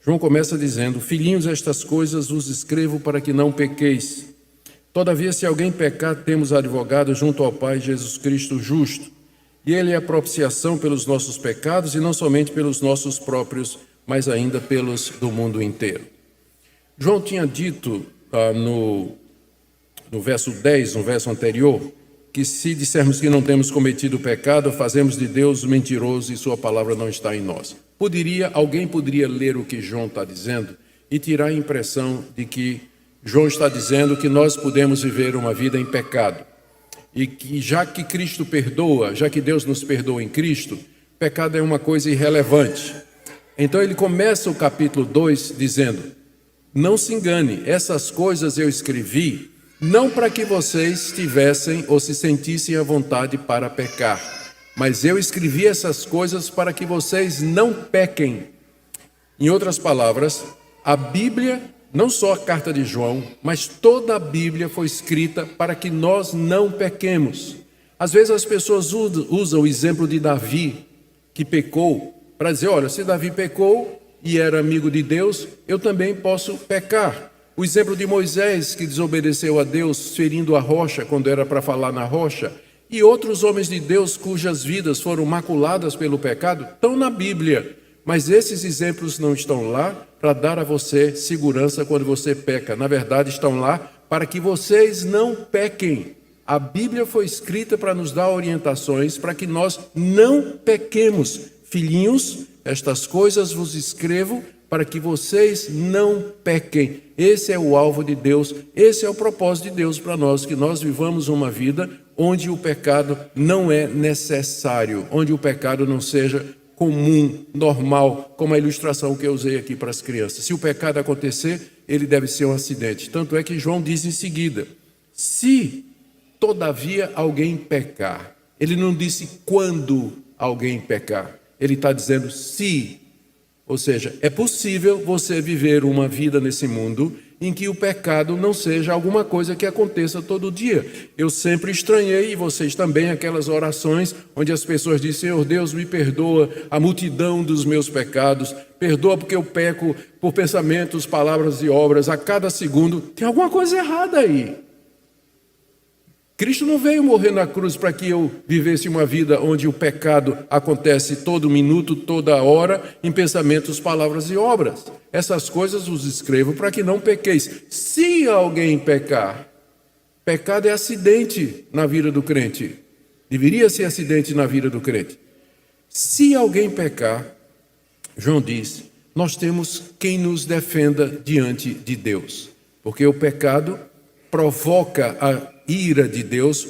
João começa dizendo: filhinhos, estas coisas vos escrevo para que não pequeis. Todavia, se alguém pecar, temos advogado junto ao Pai, Jesus Cristo justo. E ele é a propiciação pelos nossos pecados, e não somente pelos nossos próprios, mas ainda pelos do mundo inteiro. João tinha dito no verso 10, no verso anterior, que se dissermos que não temos cometido pecado, fazemos de Deus mentiroso e sua palavra não está em nós. Alguém poderia ler o que João está dizendo e tirar a impressão de que João está dizendo que nós podemos viver uma vida em pecado. E que já que Cristo perdoa, já que Deus nos perdoa em Cristo, pecado é uma coisa irrelevante. Então ele começa o capítulo 2 dizendo: não se engane, essas coisas eu escrevi não para que vocês tivessem ou se sentissem à vontade para pecar, mas eu escrevi essas coisas para que vocês não pequem. Em outras palavras, a Bíblia, não só a carta de João, mas toda a Bíblia foi escrita para que nós não pequemos. Às vezes as pessoas usam o exemplo de Davi, que pecou, para dizer: olha, se Davi pecou e era amigo de Deus, eu também posso pecar. O exemplo de Moisés, que desobedeceu a Deus, ferindo a rocha quando era para falar na rocha, e outros homens de Deus cujas vidas foram maculadas pelo pecado, estão na Bíblia. Mas esses exemplos não estão lá para dar a você segurança quando você peca. Na verdade, estão lá para que vocês não pequem. A Bíblia foi escrita para nos dar orientações para que nós não pequemos. Filhinhos, estas coisas vos escrevo para que vocês não pequem. Esse é o alvo de Deus, esse é o propósito de Deus para nós, que nós vivamos uma vida onde o pecado não é necessário, onde o pecado não seja comum, normal, como a ilustração que eu usei aqui para as crianças. Se o pecado acontecer, ele deve ser um acidente. Tanto é que João diz em seguida: se todavia alguém pecar. Ele não disse quando alguém pecar. Ele está dizendo se. Ou seja, é possível você viver uma vida nesse mundo em que o pecado não seja alguma coisa que aconteça todo dia. Eu sempre estranhei, e vocês também, aquelas orações onde as pessoas dizem: Senhor Deus, me perdoa a multidão dos meus pecados, perdoa porque eu peco por pensamentos, palavras e obras a cada segundo. Tem alguma coisa errada aí. Cristo não veio morrer na cruz para que eu vivesse uma vida onde o pecado acontece todo minuto, toda hora, em pensamentos, palavras e obras. Essas coisas vos escrevo para que não pequeis. Se alguém pecar, pecado é acidente na vida do crente. Deveria ser acidente na vida do crente. Se alguém pecar, João diz, nós temos quem nos defenda diante de Deus. Porque o pecado provoca a ira de Deus,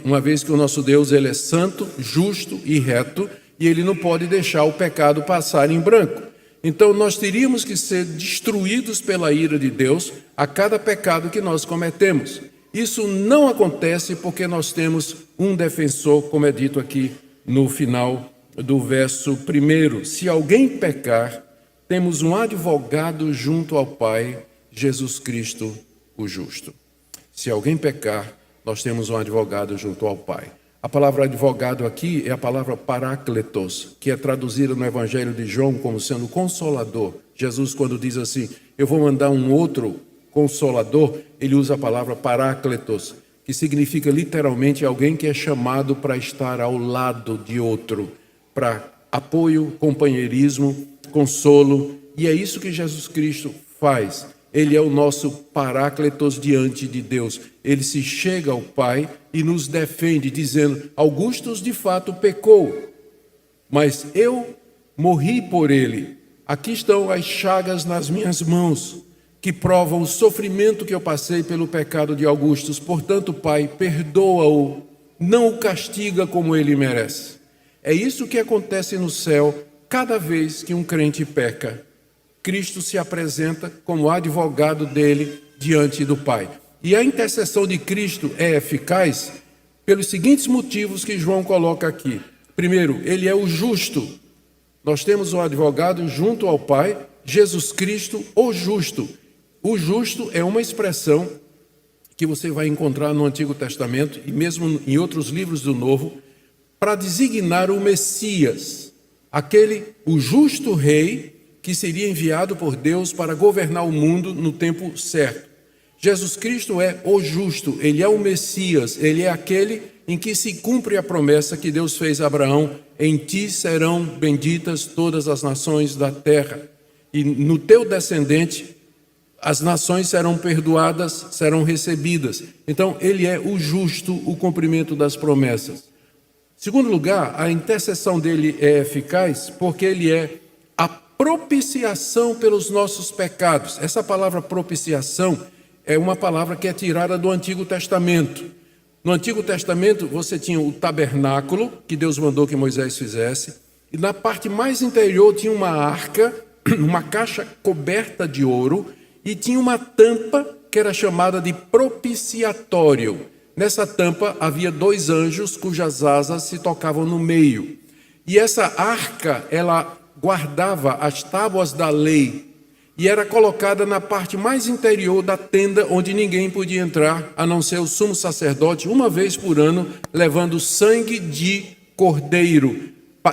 uma vez que o nosso Deus ele é santo, justo e reto, e ele não pode deixar o pecado passar em branco. Então nós teríamos que ser destruídos pela ira de Deus a cada pecado que nós cometemos. Isso não acontece porque nós temos um defensor, como é dito aqui no final do verso 1. Se alguém pecar, temos um advogado junto ao Pai, Jesus Cristo, o justo. Se alguém pecar, nós temos um advogado junto ao Pai. A palavra advogado aqui é a palavra parácletos, que é traduzida no Evangelho de João como sendo consolador. Jesus, quando diz assim, eu vou mandar um outro consolador, ele usa a palavra parácletos, que significa literalmente alguém que é chamado para estar ao lado de outro, para apoio, companheirismo, consolo. E é isso que Jesus Cristo faz. Ele é o nosso parácletos diante de Deus. Ele se chega ao Pai e nos defende, dizendo, Augustus de fato pecou, mas eu morri por ele. Aqui estão as chagas nas minhas mãos, que provam o sofrimento que eu passei pelo pecado de Augustus. Portanto, Pai, perdoa-o, não o castiga como ele merece. É isso que acontece no céu cada vez que um crente peca. Cristo se apresenta como advogado dele diante do Pai. E a intercessão de Cristo é eficaz pelos seguintes motivos que João coloca aqui. Primeiro, ele é o justo. Nós temos um advogado junto ao Pai, Jesus Cristo, o justo. O justo é uma expressão que você vai encontrar no Antigo Testamento e mesmo em outros livros do Novo, para designar o Messias, o justo rei que que seria enviado por Deus para governar o mundo no tempo certo. Jesus Cristo é o justo, ele é o Messias, ele é aquele em que se cumpre a promessa que Deus fez a Abraão: em ti serão benditas todas as nações da terra, e no teu descendente as nações serão perdoadas, serão recebidas. Então, ele é o justo, o cumprimento das promessas. Segundo lugar, a intercessão dele é eficaz porque ele é a propiciação pelos nossos pecados. Essa palavra propiciação é uma palavra que é tirada do Antigo Testamento. No Antigo Testamento, você tinha o tabernáculo, que Deus mandou que Moisés fizesse, e na parte mais interior tinha uma arca, uma caixa coberta de ouro, e tinha uma tampa que era chamada de propiciatório. Nessa tampa havia 2 anjos cujas asas se tocavam no meio. E essa arca, ela guardava as tábuas da lei e era colocada na parte mais interior da tenda, onde ninguém podia entrar, a não ser o sumo sacerdote, uma vez por ano, levando sangue de cordeiro,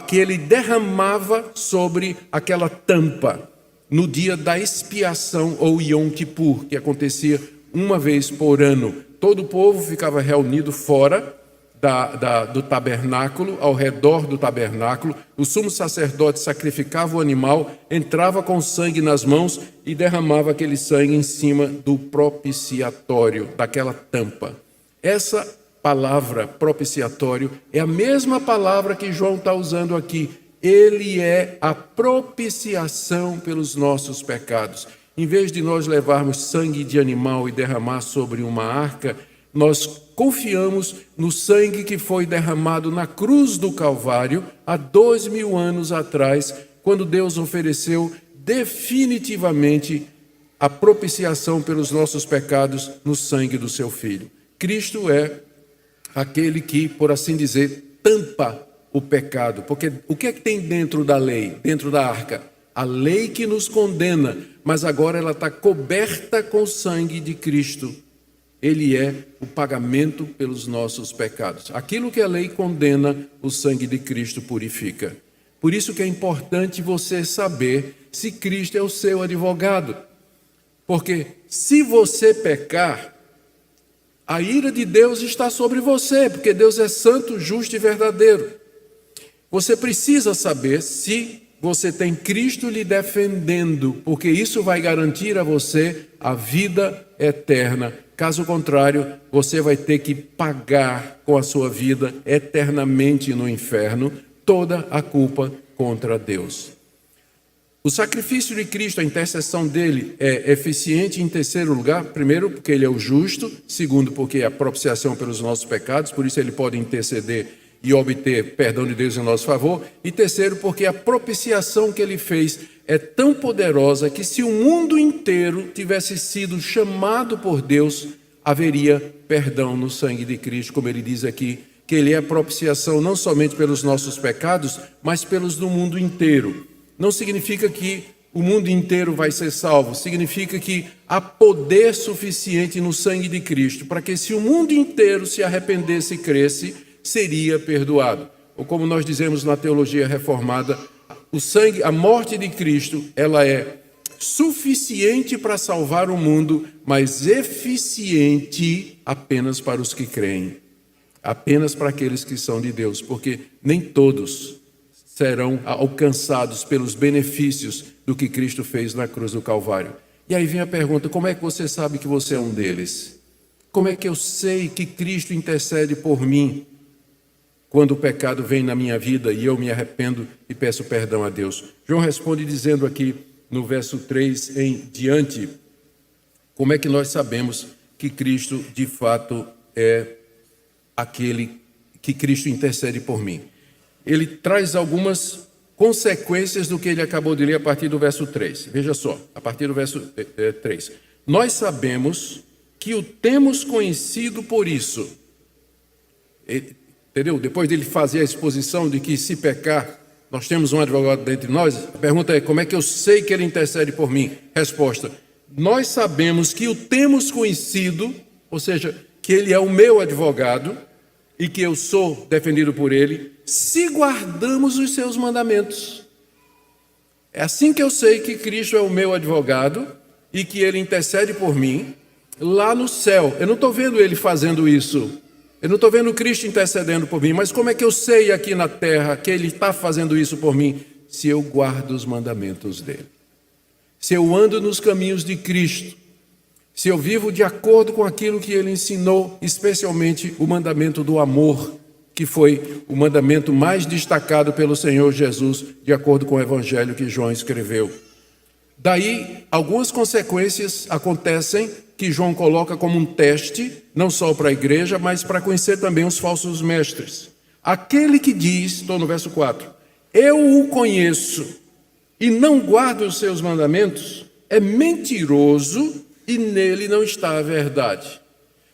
que ele derramava sobre aquela tampa no dia da expiação, ou Yom Kippur, que acontecia uma vez por ano. Todo o povo ficava reunido fora do tabernáculo, ao redor do tabernáculo. O sumo sacerdote sacrificava o animal, entrava com sangue nas mãos e derramava aquele sangue em cima do propiciatório, daquela tampa. Essa palavra propiciatório é a mesma palavra que João está usando aqui. Ele é a propiciação pelos nossos pecados. Em vez de nós levarmos sangue de animal e derramar sobre uma arca, nós confiamos no sangue que foi derramado na cruz do Calvário há 2000 anos atrás, quando Deus ofereceu definitivamente a propiciação pelos nossos pecados no sangue do seu Filho. Cristo é aquele que, por assim dizer, tampa o pecado. Porque o que é que tem dentro da lei, dentro da arca? A lei que nos condena, mas agora ela está coberta com o sangue de Cristo. Ele é o pagamento pelos nossos pecados. Aquilo que a lei condena, o sangue de Cristo purifica. Por isso que é importante você saber se Cristo é o seu advogado. Porque se você pecar, a ira de Deus está sobre você, porque Deus é santo, justo e verdadeiro. Você precisa saber se você tem Cristo lhe defendendo, porque isso vai garantir a você a vida eterna. Caso contrário, você vai ter que pagar com a sua vida eternamente no inferno toda a culpa contra Deus. O sacrifício de Cristo, a intercessão dele é eficiente em terceiro lugar, primeiro porque ele é o justo, segundo porque é a propiciação pelos nossos pecados, por isso ele pode interceder e obter perdão de Deus em nosso favor, e terceiro porque a propiciação que ele fez é tão poderosa que se o mundo inteiro tivesse sido chamado por Deus, haveria perdão no sangue de Cristo, como ele diz aqui, que ele é a propiciação não somente pelos nossos pecados, mas pelos do mundo inteiro. Não significa que o mundo inteiro vai ser salvo, significa que há poder suficiente no sangue de Cristo, para que se o mundo inteiro se arrependesse e cresce, seria perdoado. Ou como nós dizemos na teologia reformada, o sangue, a morte de Cristo, ela é suficiente para salvar o mundo, mas eficiente apenas para os que creem, apenas para aqueles que são de Deus, porque nem todos serão alcançados pelos benefícios do que Cristo fez na cruz do Calvário. E aí vem a pergunta: como é que você sabe que você é um deles? Como é que eu sei que Cristo intercede por mim quando o pecado vem na minha vida e eu me arrependo e peço perdão a Deus? João responde dizendo aqui no verso 3 em diante, como é que nós sabemos que Cristo de fato é aquele que Cristo intercede por mim? Ele traz algumas consequências do que ele acabou de ler a partir do verso 3. Veja só, a partir do verso 3. Nós sabemos que o temos conhecido por isso. Entendeu? Depois dele fazer a exposição de que se pecar, nós temos um advogado dentre nós, a pergunta é: como é que eu sei que ele intercede por mim? Resposta: nós sabemos que o temos conhecido, ou seja, que ele é o meu advogado e que eu sou defendido por ele, se guardamos os seus mandamentos. É assim que eu sei que Cristo é o meu advogado e que Ele intercede por mim lá no céu. Eu não estou vendo Ele fazendo isso. Eu não estou vendo Cristo intercedendo por mim. Mas como é que eu sei aqui na terra que Ele está fazendo isso por mim? Se eu guardo os mandamentos dEle. Se eu ando nos caminhos de Cristo. Se eu vivo de acordo com aquilo que Ele ensinou, especialmente o mandamento do amor, que foi o mandamento mais destacado pelo Senhor Jesus, de acordo com o evangelho que João escreveu. Daí, algumas consequências acontecem que João coloca como um teste, não só para a igreja, mas para conhecer também os falsos mestres. Aquele que diz, estou no verso 4, eu o conheço e não guardo os seus mandamentos, é mentiroso e nele não está a verdade.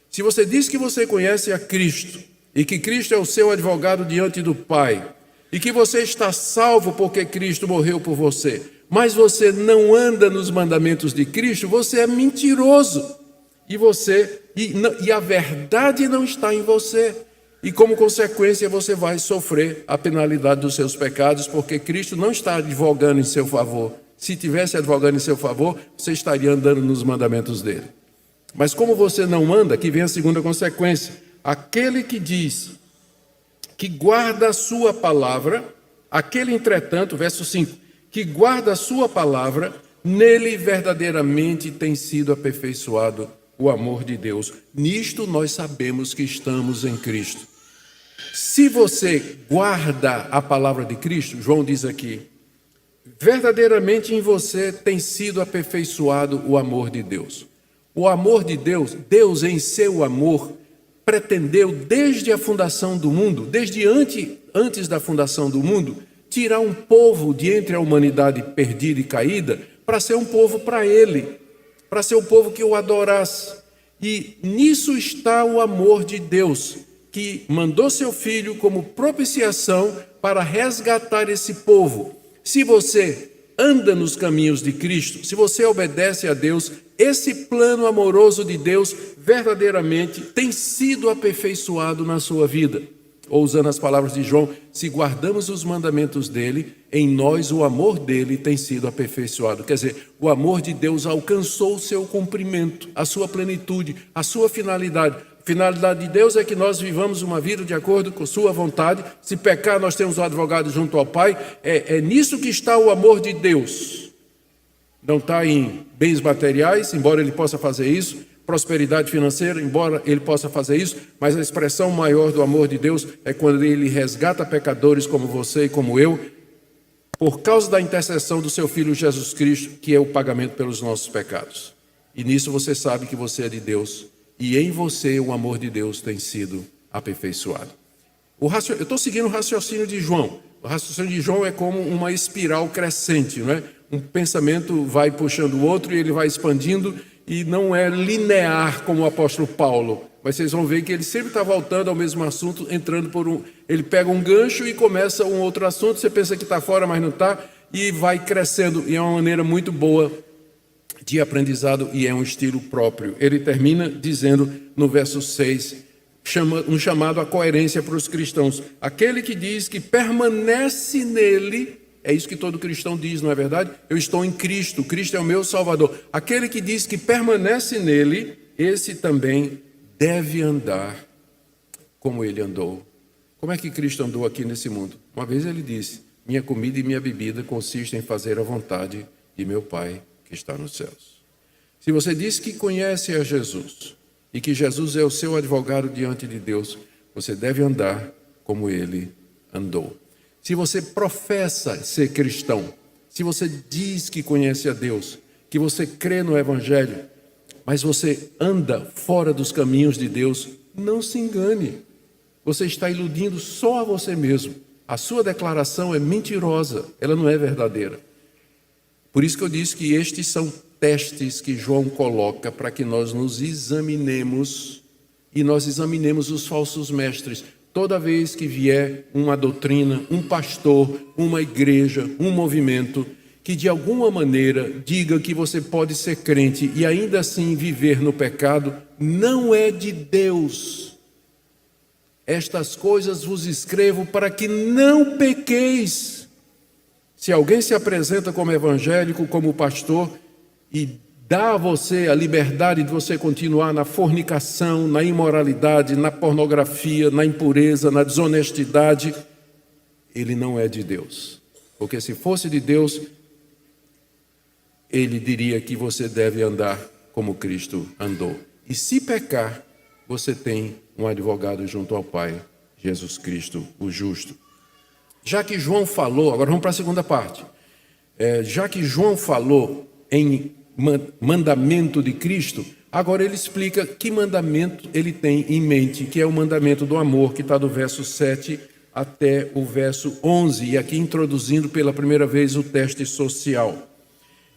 Se você diz que você conhece a Cristo e que Cristo é o seu advogado diante do Pai e que você está salvo porque Cristo morreu por você, mas você não anda nos mandamentos de Cristo, você é mentiroso. E a verdade não está em você. E como consequência você vai sofrer a penalidade dos seus pecados, porque Cristo não está advogando em seu favor. Se tivesse advogando em seu favor, você estaria andando nos mandamentos dele. Mas como você não anda, aqui vem a segunda consequência. Aquele que diz que guarda a sua palavra, aquele, entretanto, verso 5, que guarda a sua palavra, nele verdadeiramente tem sido aperfeiçoado o amor de Deus. Nisto nós sabemos que estamos em Cristo. Se você guarda a palavra de Cristo, João diz aqui, verdadeiramente em você tem sido aperfeiçoado o amor de Deus. O amor de Deus, Deus em seu amor, pretendeu desde a fundação do mundo, desde antes da fundação do mundo, tirar um povo de entre a humanidade perdida e caída para ser um povo para Ele, para ser um povo que o adorasse. E nisso está o amor de Deus, que mandou seu Filho como propiciação para resgatar esse povo. Se você anda nos caminhos de Cristo, se você obedece a Deus, esse plano amoroso de Deus verdadeiramente tem sido aperfeiçoado na sua vida. Ou usando as palavras de João, se guardamos os mandamentos dele, em nós o amor dele tem sido aperfeiçoado. Quer dizer, o amor de Deus alcançou o seu cumprimento, a sua plenitude, a sua finalidade. A finalidade de Deus é que nós vivamos uma vida de acordo com sua vontade. Se pecar, nós temos um advogado junto ao Pai. É nisso que está o amor de Deus. Não está em bens materiais, embora ele possa fazer isso, prosperidade financeira, embora ele possa fazer isso, mas a expressão maior do amor de Deus é quando ele resgata pecadores como você e como eu, por causa da intercessão do seu Filho Jesus Cristo, que é o pagamento pelos nossos pecados. E nisso você sabe que você é de Deus, e em você o amor de Deus tem sido aperfeiçoado. Eu estou seguindo o raciocínio de João. O raciocínio de João é como uma espiral crescente, não é? Um pensamento vai puxando o outro e ele vai expandindo, e não é linear como o apóstolo Paulo, mas vocês vão ver que ele sempre está voltando ao mesmo assunto, entrando por um... Ele pega um gancho e começa um outro assunto, você pensa que está fora, mas não está, e vai crescendo, e é uma maneira muito boa de aprendizado, e é um estilo próprio. Ele termina dizendo no verso 6, um chamado à coerência para os cristãos. Aquele que diz que permanece nele... É isso que todo cristão diz, não é verdade? Eu estou em Cristo, Cristo é o meu Salvador. Aquele que diz que permanece nele, esse também deve andar como ele andou. Como é que Cristo andou aqui nesse mundo? Uma vez ele disse, minha comida e minha bebida consistem em fazer a vontade de meu Pai que está nos céus. Se você diz que conhece a Jesus e que Jesus é o seu advogado diante de Deus, você deve andar como ele andou. Se você professa ser cristão, se você diz que conhece a Deus, que você crê no Evangelho, mas você anda fora dos caminhos de Deus, não se engane. Você está iludindo só a você mesmo. A sua declaração é mentirosa, ela não é verdadeira. Por isso que eu disse que estes são testes que João coloca para que nós nos examinemos e nós examinemos os falsos mestres. Toda vez que vier uma doutrina, um pastor, uma igreja, um movimento, que de alguma maneira diga que você pode ser crente e ainda assim viver no pecado, não é de Deus. Estas coisas vos escrevo para que não pequeis. Se alguém se apresenta como evangélico, como pastor, e dá a você a liberdade de você continuar na fornicação, na imoralidade, na pornografia, na impureza, na desonestidade, ele não é de Deus. Porque se fosse de Deus, ele diria que você deve andar como Cristo andou. E se pecar, você tem um advogado junto ao Pai, Jesus Cristo, o justo. Já que João falou, agora vamos para a segunda parte. Já que João falou em mandamento de Cristo, agora ele explica que mandamento ele tem em mente, que é o mandamento do amor, que está do verso 7 até o verso 11, e aqui introduzindo pela primeira vez o teste social.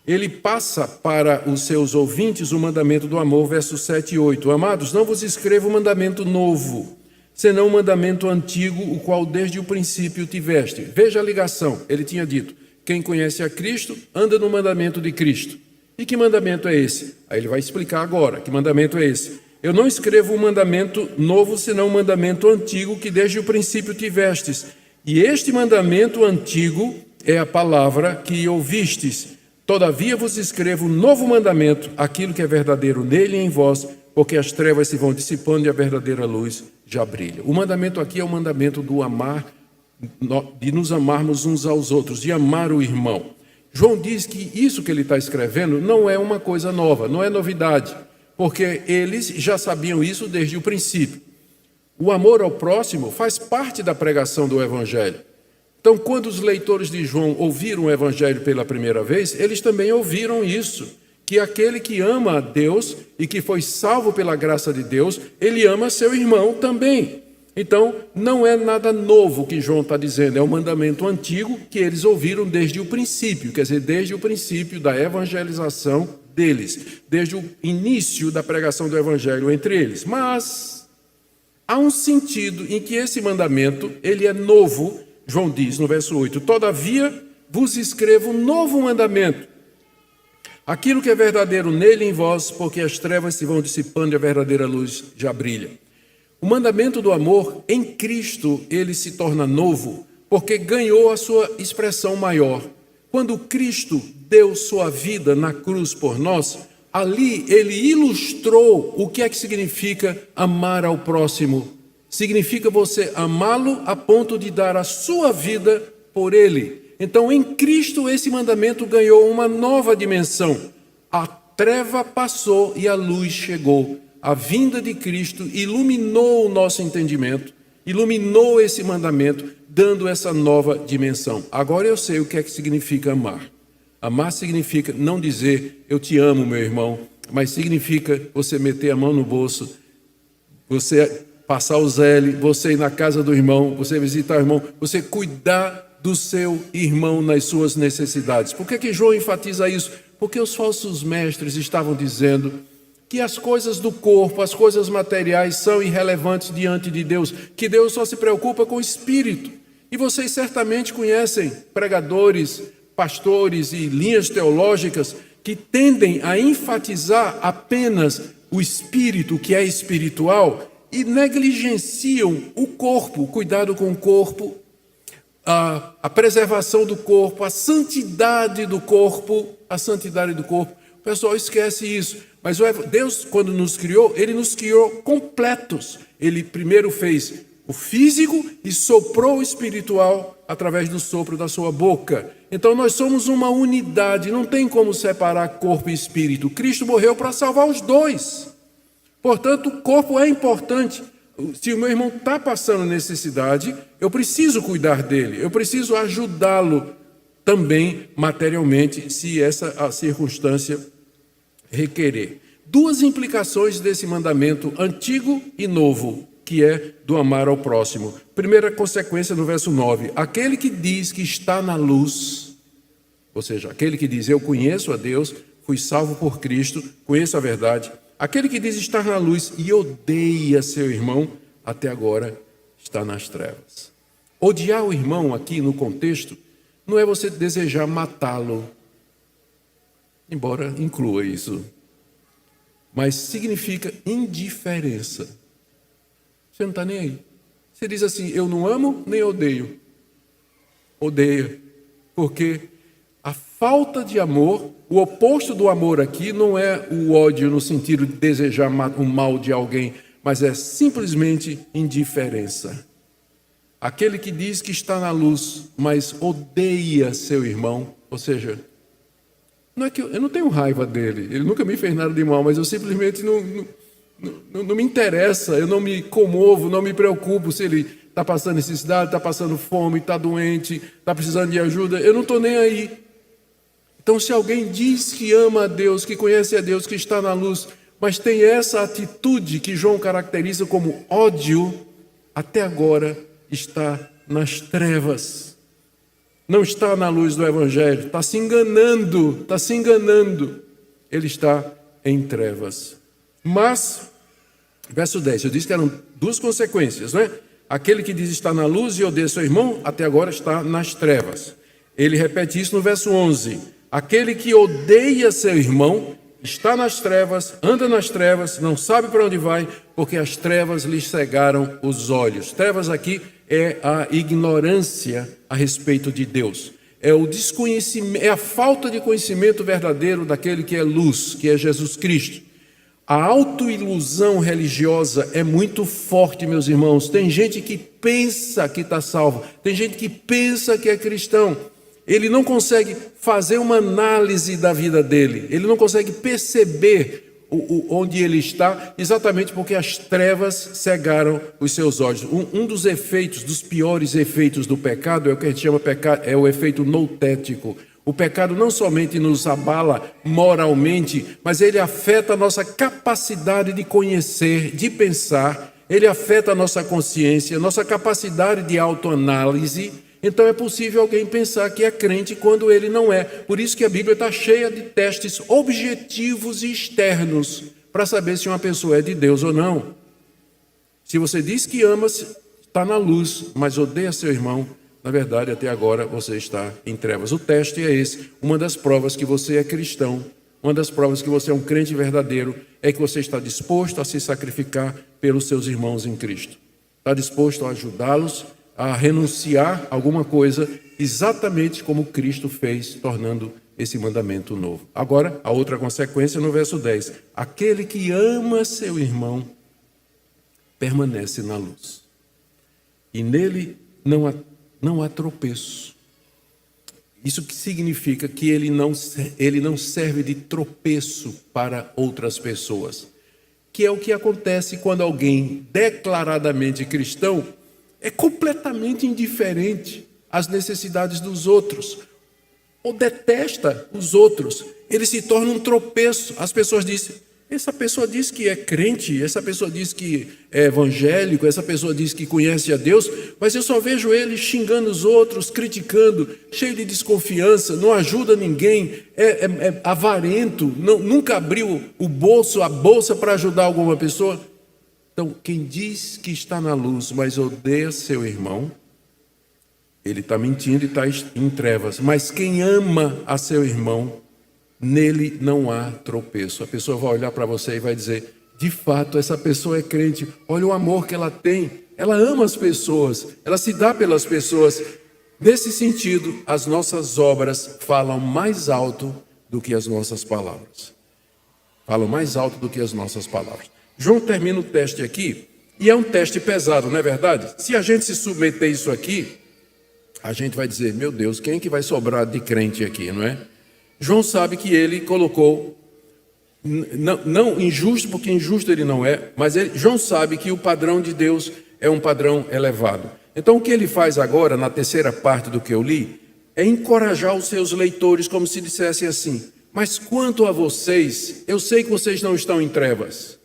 Ele passa para os seus ouvintes o mandamento do amor, versos 7 e 8. Amados, não vos escrevo mandamento novo, senão um mandamento antigo, o qual desde o princípio tiveste. Veja a ligação, ele tinha dito, quem conhece a Cristo, anda no mandamento de Cristo. E que mandamento é esse? Aí ele vai explicar agora, que mandamento é esse? Eu não escrevo um mandamento novo, senão um mandamento antigo, que desde o princípio tivestes. E este mandamento antigo é a palavra que ouvistes. Todavia vos escrevo um novo mandamento, aquilo que é verdadeiro nele e em vós, porque as trevas se vão dissipando e a verdadeira luz já brilha. O mandamento aqui é o mandamento do amar, de nos amarmos uns aos outros, de amar o irmão. João diz que isso que ele está escrevendo não é uma coisa nova, não é novidade, porque eles já sabiam isso desde o princípio. O amor ao próximo faz parte da pregação do Evangelho. Então, quando os leitores de João ouviram o Evangelho pela primeira vez, eles também ouviram isso, que aquele que ama a Deus e que foi salvo pela graça de Deus, ele ama seu irmão também. Então, não é nada novo que João está dizendo, é um mandamento antigo que eles ouviram desde o princípio, quer dizer, desde o princípio da evangelização deles, desde o início da pregação do Evangelho entre eles. Mas há um sentido em que esse mandamento, ele é novo. João diz no verso 8, todavia vos escrevo um novo mandamento, aquilo que é verdadeiro nele e em vós, porque as trevas se vão dissipando e a verdadeira luz já brilha. O mandamento do amor em Cristo, ele se torna novo, porque ganhou a sua expressão maior. Quando Cristo deu sua vida na cruz por nós, ali ele ilustrou o que é que significa amar ao próximo. Significa você amá-lo a ponto de dar a sua vida por ele. Então, em Cristo, esse mandamento ganhou uma nova dimensão. A treva passou e a luz chegou. A vinda de Cristo iluminou o nosso entendimento, iluminou esse mandamento, dando essa nova dimensão. Agora eu sei o que é que significa amar. Amar significa não dizer, eu te amo, meu irmão, mas significa você meter a mão no bolso, você passar o zele, você ir na casa do irmão, você visitar o irmão, você cuidar do seu irmão nas suas necessidades. Por que João enfatiza isso? Porque os falsos mestres estavam dizendo que as coisas do corpo, as coisas materiais são irrelevantes diante de Deus, que Deus só se preocupa com o espírito. E vocês certamente conhecem pregadores, pastores e linhas teológicas que tendem a enfatizar apenas o espírito, que é espiritual, e negligenciam o corpo, o cuidado com o corpo, a preservação do corpo, a santidade do corpo, O pessoal esquece isso. Mas Deus, quando nos criou, ele nos criou completos. Ele primeiro fez o físico e soprou o espiritual através do sopro da sua boca. Então nós somos uma unidade, não tem como separar corpo e espírito. Cristo morreu para salvar os dois. Portanto, o corpo é importante. Se o meu irmão está passando necessidade, eu preciso cuidar dele, eu preciso ajudá-lo também materialmente, se essa a circunstância requerer. Duas implicações desse mandamento antigo e novo, que é do amar ao próximo. Primeira consequência no verso 9, aquele que diz que está na luz, ou seja, aquele que diz eu conheço a Deus, fui salvo por Cristo, conheço a verdade, aquele que diz estar na luz e odeia seu irmão, até agora está nas trevas. Odiar o irmão aqui no contexto não é você desejar matá-lo, embora inclua isso, mas significa indiferença. Você não está nem aí. Você diz assim, eu não amo nem odeio. Odeia. Porque a falta de amor, o oposto do amor aqui não é o ódio no sentido de desejar o mal de alguém, mas é simplesmente indiferença. Aquele que diz que está na luz, mas odeia seu irmão, ou seja, não é que eu não tenho raiva dele, ele nunca me fez nada de mal, mas eu simplesmente não me interessa, eu não me comovo, não me preocupo se ele está passando necessidade, está passando fome, está doente, está precisando de ajuda, eu não estou nem aí. Então, se alguém diz que ama a Deus, que conhece a Deus, que está na luz, mas tem essa atitude que João caracteriza como ódio, até agora está nas trevas. Não está na luz do Evangelho, está se enganando, Ele está em trevas. Mas, verso 10, eu disse que eram duas consequências, não é? Aquele que diz estar na luz e odeia seu irmão, até agora está nas trevas. Ele repete isso no verso 11. Aquele que odeia seu irmão está nas trevas, anda nas trevas, não sabe para onde vai, porque as trevas lhe cegaram os olhos. Trevas aqui é a ignorância a respeito de Deus. É o desconhecimento, é a falta de conhecimento verdadeiro daquele que é luz, que é Jesus Cristo. A autoilusão religiosa é muito forte, meus irmãos. Tem gente que pensa que está salvo, tem gente que pensa que é cristão. Ele não consegue fazer uma análise da vida dele, ele não consegue perceber onde ele está, exatamente porque as trevas cegaram os seus olhos. Um dos efeitos, dos piores efeitos do pecado, é o que a gente chama pecado, é o efeito noutético. O pecado não somente nos abala moralmente, mas ele afeta a nossa capacidade de conhecer, de pensar, ele afeta a nossa consciência, nossa capacidade de autoanálise. Então é possível alguém pensar que é crente quando ele não é. Por isso que a Bíblia está cheia de testes objetivos e externos para saber se uma pessoa é de Deus ou não. Se você diz que ama, está na luz, mas odeia seu irmão, na verdade, até agora você está em trevas. O teste é esse. Uma das provas que você é cristão, uma das provas que você é um crente verdadeiro, é que você está disposto a se sacrificar pelos seus irmãos em Cristo. Está disposto a ajudá-los a renunciar a alguma coisa, exatamente como Cristo fez, tornando esse mandamento novo. Agora, a outra consequência no verso 10. Aquele que ama seu irmão permanece na luz, e nele não há tropeço. Isso que significa que ele não serve de tropeço para outras pessoas, que é o que acontece quando alguém declaradamente cristão é completamente indiferente às necessidades dos outros, ou detesta os outros. Ele se torna um tropeço. As pessoas dizem, essa pessoa diz que é crente, essa pessoa diz que é evangélico, essa pessoa diz que conhece a Deus, mas eu só vejo ele xingando os outros, criticando, cheio de desconfiança, não ajuda ninguém, é avarento, nunca abriu a bolsa para ajudar alguma pessoa. Então, quem diz que está na luz, mas odeia seu irmão, ele está mentindo e está em trevas. Mas quem ama a seu irmão, nele não há tropeço. A pessoa vai olhar para você e vai dizer, de fato, essa pessoa é crente. Olha o amor que ela tem. Ela ama as pessoas, ela se dá pelas pessoas. Nesse sentido, as nossas obras falam mais alto do que as nossas palavras. Falam mais alto do que as nossas palavras. João termina o teste aqui, e é um teste pesado, não é verdade? Se a gente se submeter a isso aqui, a gente vai dizer, meu Deus, quem é que vai sobrar de crente aqui, não é? João sabe que ele colocou, não injusto, porque injusto ele não é, mas João sabe que o padrão de Deus é um padrão elevado. Então o que ele faz agora, na terceira parte do que eu li, é encorajar os seus leitores, como se dissessem assim, mas quanto a vocês, eu sei que vocês não estão em trevas.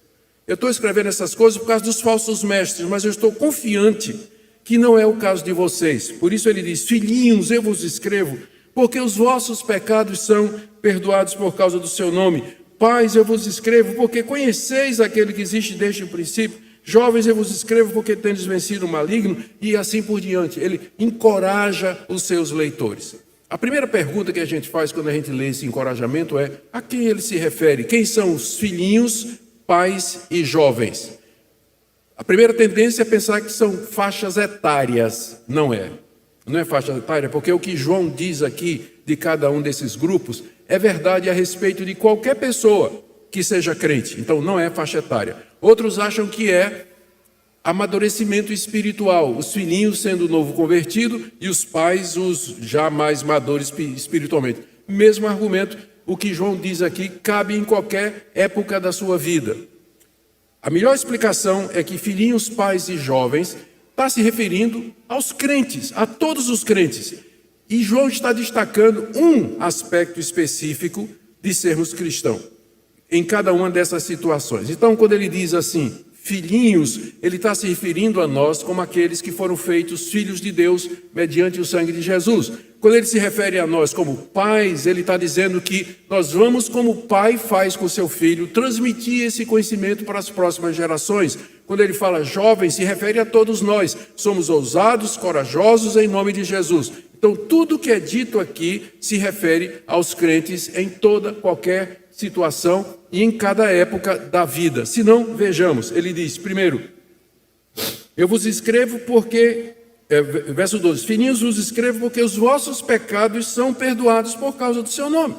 Eu estou escrevendo essas coisas por causa dos falsos mestres, mas eu estou confiante que não é o caso de vocês. Por isso ele diz, filhinhos, eu vos escrevo, porque os vossos pecados são perdoados por causa do seu nome. Pais, eu vos escrevo, porque conheceis aquele que existe desde o princípio. Jovens, eu vos escrevo, porque tendes vencido o maligno, e assim por diante. Ele encoraja os seus leitores. A primeira pergunta que a gente faz quando a gente lê esse encorajamento é, a quem ele se refere? Quem são os filhinhos, pais e jovens? A primeira tendência é pensar que são faixas etárias. Não é. Não é faixa etária, porque o que João diz aqui de cada um desses grupos é verdade a respeito de qualquer pessoa que seja crente. Então não é faixa etária. Outros acham que é amadurecimento espiritual, os filhinhos sendo o novo convertido e os pais os já mais maduros espiritualmente. Mesmo argumento, o que João diz aqui cabe em qualquer época da sua vida. A melhor explicação é que filhinhos, pais e jovens está se referindo aos crentes, a todos os crentes. E João está destacando um aspecto específico de sermos cristãos em cada uma dessas situações. Então, quando ele diz assim, filhinhos, ele está se referindo a nós como aqueles que foram feitos filhos de Deus mediante o sangue de Jesus. Quando ele se refere a nós como pais, ele está dizendo que nós vamos, como o pai faz com seu filho, transmitir esse conhecimento para as próximas gerações. Quando ele fala jovens, se refere a todos nós. Somos ousados, corajosos em nome de Jesus. Então, tudo que é dito aqui se refere aos crentes em toda, qualquer situação e em cada época da vida. Se não, vejamos, ele diz, primeiro, eu vos escrevo porque, verso 12, filhinhos vos escrevo porque os vossos pecados são perdoados por causa do seu nome.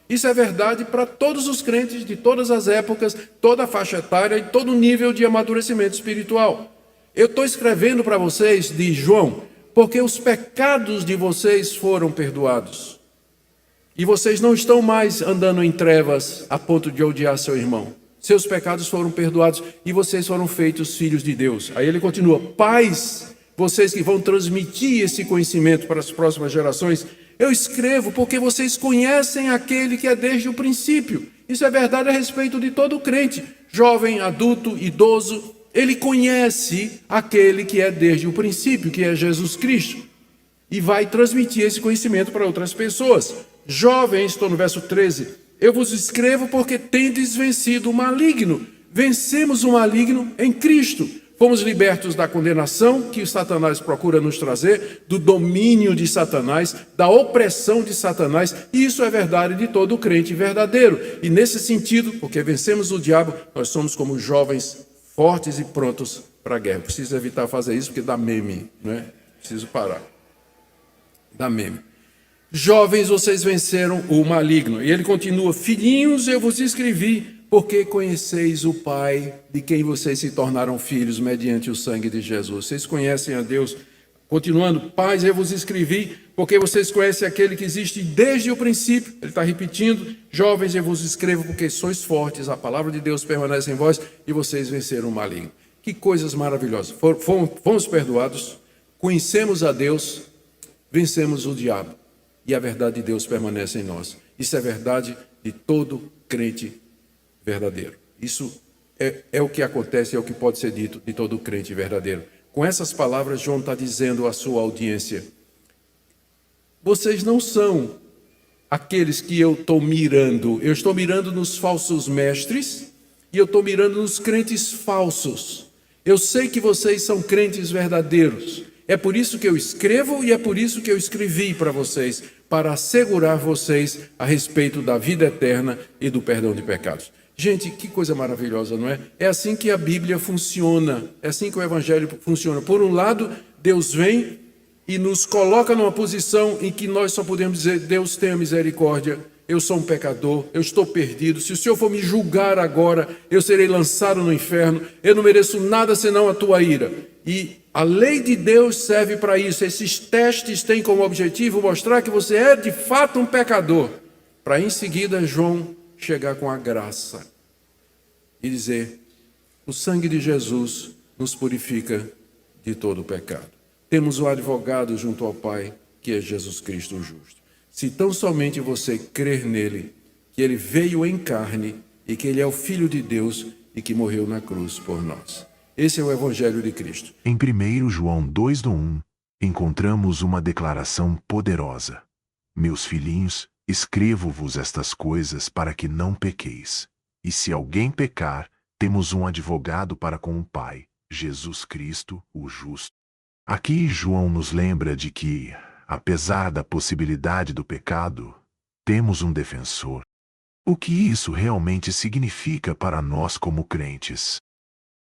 Isso é verdade para todos os crentes de todas as épocas, toda a faixa etária e todo nível de amadurecimento espiritual. Eu estou escrevendo para vocês, diz João, porque os pecados de vocês foram perdoados. E vocês não estão mais andando em trevas a ponto de odiar seu irmão. Seus pecados foram perdoados e vocês foram feitos filhos de Deus. Aí ele continua, pais, vocês que vão transmitir esse conhecimento para as próximas gerações, eu escrevo porque vocês conhecem aquele que é desde o princípio. Isso é verdade a respeito de todo crente, jovem, adulto, idoso. Ele conhece aquele que é desde o princípio, que é Jesus Cristo. E vai transmitir esse conhecimento para outras pessoas. Jovens, estou no verso 13, eu vos escrevo porque tendes vencido o maligno. Vencemos o maligno em Cristo. Fomos libertos da condenação que o Satanás procura nos trazer, do domínio de Satanás, da opressão de Satanás, e isso é verdade de todo crente verdadeiro. E nesse sentido, porque vencemos o diabo, nós somos como jovens fortes e prontos para a guerra. Preciso evitar fazer isso porque dá meme, não é? Preciso parar. Dá meme. Jovens, vocês venceram o maligno. E ele continua, filhinhos, eu vos escrevi, porque conheceis o Pai, de quem vocês se tornaram filhos, mediante o sangue de Jesus. Vocês conhecem a Deus. Continuando, pais, eu vos escrevi, porque vocês conhecem aquele que existe desde o princípio. Ele está repetindo, jovens, eu vos escrevo, porque sois fortes, a palavra de Deus permanece em vós, e vocês venceram o maligno. Que coisas maravilhosas. Fomos perdoados, conhecemos a Deus, vencemos o diabo. E a verdade de Deus permanece em nós. Isso é verdade de todo crente verdadeiro. Isso é o que acontece, é o que pode ser dito de todo crente verdadeiro. Com essas palavras, João está dizendo à sua audiência, vocês não são aqueles que eu estou mirando. Eu estou mirando nos falsos mestres e eu estou mirando nos crentes falsos. Eu sei que vocês são crentes verdadeiros. É por isso que eu escrevo e é por isso que eu escrevi para vocês, para assegurar vocês a respeito da vida eterna e do perdão de pecados. Gente, que coisa maravilhosa, não é? É assim que a Bíblia funciona, é assim que o Evangelho funciona. Por um lado, Deus vem e nos coloca numa posição em que nós só podemos dizer, Deus tenha misericórdia, eu sou um pecador, eu estou perdido, se o Senhor for me julgar agora, eu serei lançado no inferno, eu não mereço nada senão a tua ira. E a lei de Deus serve para isso, esses testes têm como objetivo mostrar que você é de fato um pecador, para em seguida João chegar com a graça e dizer, o sangue de Jesus nos purifica de todo o pecado. Temos um advogado junto ao Pai, que é Jesus Cristo o justo. Se tão somente você crer nele, que ele veio em carne e que ele é o Filho de Deus e que morreu na cruz por nós. Esse é o Evangelho de Cristo. Em 1 João 2:1, encontramos uma declaração poderosa. Meus filhinhos, escrevo-vos estas coisas para que não pequeis. E se alguém pecar, temos um advogado para com o Pai, Jesus Cristo, o justo. Aqui João nos lembra de que, apesar da possibilidade do pecado, temos um defensor. O que isso realmente significa para nós como crentes?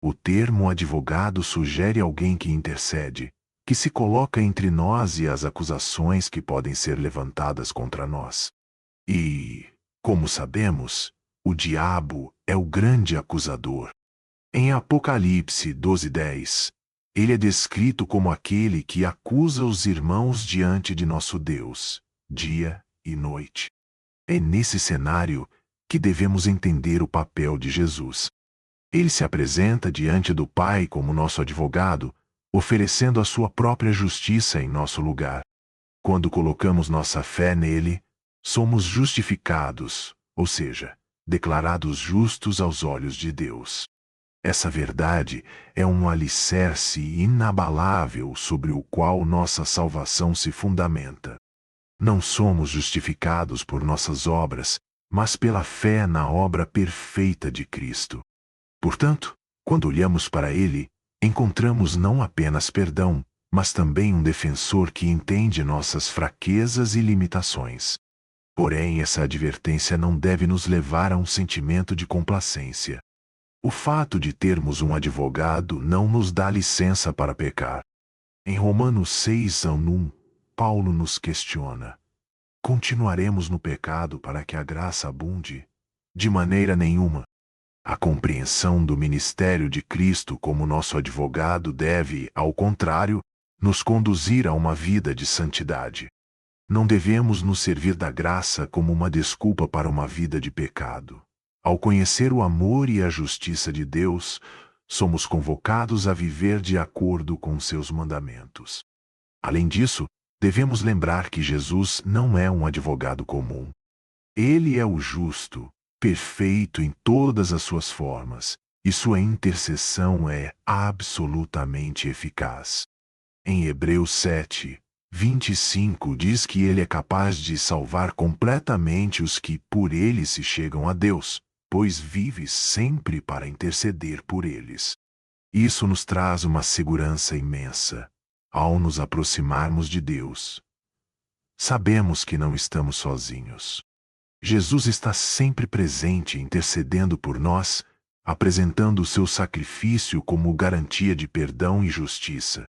O termo advogado sugere alguém que intercede, que se coloca entre nós e as acusações que podem ser levantadas contra nós. E, como sabemos, o diabo é o grande acusador. Em Apocalipse 12:10, ele é descrito como aquele que acusa os irmãos diante de nosso Deus, dia e noite. É nesse cenário que devemos entender o papel de Jesus. Ele se apresenta diante do Pai como nosso advogado, oferecendo a sua própria justiça em nosso lugar. Quando colocamos nossa fé nele, somos justificados, ou seja, declarados justos aos olhos de Deus. Essa verdade é um alicerce inabalável sobre o qual nossa salvação se fundamenta. Não somos justificados por nossas obras, mas pela fé na obra perfeita de Cristo. Portanto, quando olhamos para Ele, encontramos não apenas perdão, mas também um defensor que entende nossas fraquezas e limitações. Porém, essa advertência não deve nos levar a um sentimento de complacência. O fato de termos um advogado não nos dá licença para pecar. Em Romanos 6:1, Paulo nos questiona: continuaremos no pecado para que a graça abunde? De maneira nenhuma. A compreensão do ministério de Cristo como nosso advogado deve, ao contrário, nos conduzir a uma vida de santidade. Não devemos nos servir da graça como uma desculpa para uma vida de pecado. Ao conhecer o amor e a justiça de Deus, somos convocados a viver de acordo com seus mandamentos. Além disso, devemos lembrar que Jesus não é um advogado comum. Ele é o justo, perfeito em todas as suas formas, e sua intercessão é absolutamente eficaz. Em Hebreus 7:25 diz que ele é capaz de salvar completamente os que por ele se chegam a Deus, pois vive sempre para interceder por eles. Isso nos traz uma segurança imensa ao nos aproximarmos de Deus. Sabemos que não estamos sozinhos. Jesus está sempre presente intercedendo por nós, apresentando o seu sacrifício como garantia de perdão e justiça.